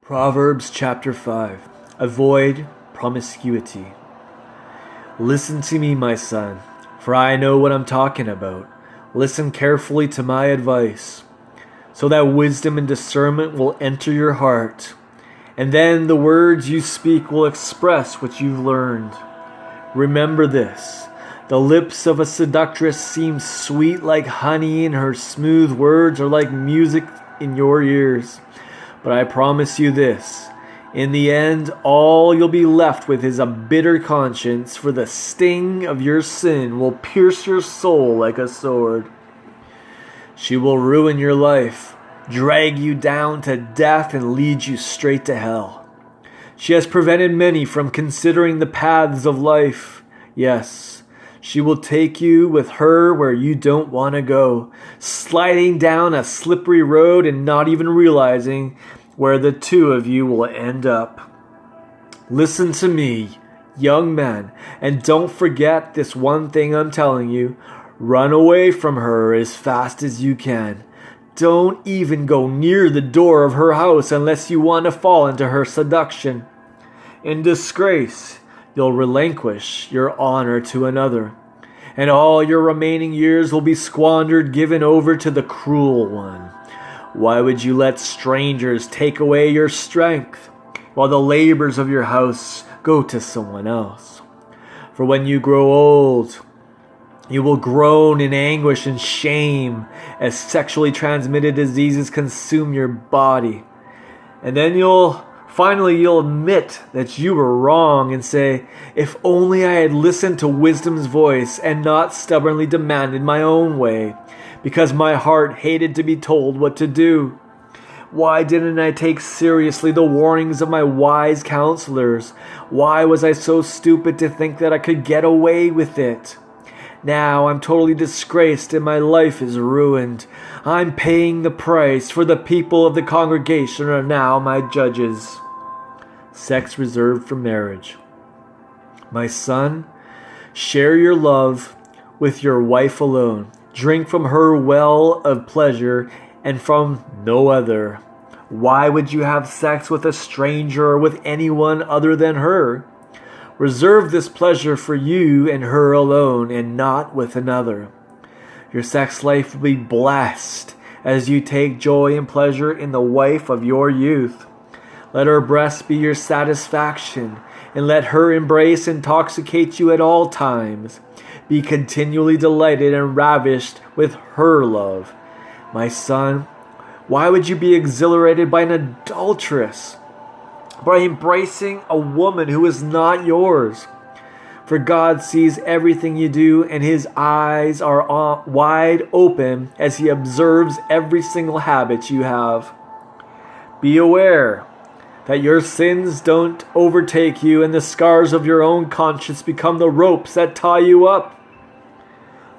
Proverbs chapter 5. Avoid promiscuity. Listen to me, my son, for I know what I'm talking about. Listen carefully to my advice, so that wisdom and discernment will enter your heart, and then the words you speak will express what you've learned. Remember this: the lips of a seductress seem sweet like honey, and her smooth words are like music in your ears. But I promise you this: in the end, all you'll be left with is a bitter conscience, for the sting of your sin will pierce your soul like a sword. She will ruin your life, drag you down to death, and lead you straight to hell. She has prevented many from considering the paths of life. Yes, she will take you with her where you don't want to go, sliding down a slippery road and not even realizing where the two of you will end up. Listen to me, young man, and don't forget this one thing I'm telling you. Run away from her as fast as you can. Don't even go near the door of her house unless you want to fall into her seduction. In disgrace, you'll relinquish your honor to another, and all your remaining years will be squandered, given over to the cruel one. Why would you let strangers take away your strength, while the labors of your house go to someone else? For when you grow old, you will groan in anguish and shame as sexually transmitted diseases consume your body. And then you'll admit that you were wrong and say, if only I had listened to wisdom's voice and not stubbornly demanded my own way, because my heart hated to be told what to do. Why didn't I take seriously the warnings of my wise counselors? Why was I so stupid to think that I could get away with it? Now I'm totally disgraced and my life is ruined. I'm paying the price, for the people of the congregation are now my judges. Sex reserved for marriage. My son, share your love with your wife alone. Drink from her well of pleasure and from no other. Why would you have sex with a stranger or with anyone other than her? Reserve this pleasure for you and her alone, and not with another. Your sex life will be blessed as you take joy and pleasure in the wife of your youth. Let her breasts be your satisfaction, and let her embrace intoxicate you at all times. Be continually delighted and ravished with her love. My son, why would you be exhilarated by an adulteress, by embracing a woman who is not yours? For God sees everything you do, and his eyes are wide open as he observes every single habit you have. Be aware that your sins don't overtake you, and the scars of your own conscience become the ropes that tie you up.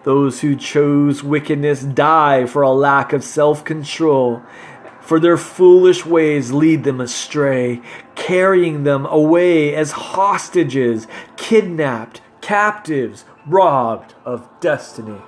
Those who chose wickedness die for a lack of self-control, for their foolish ways lead them astray, carrying them away as hostages, kidnapped, captives, robbed of destiny.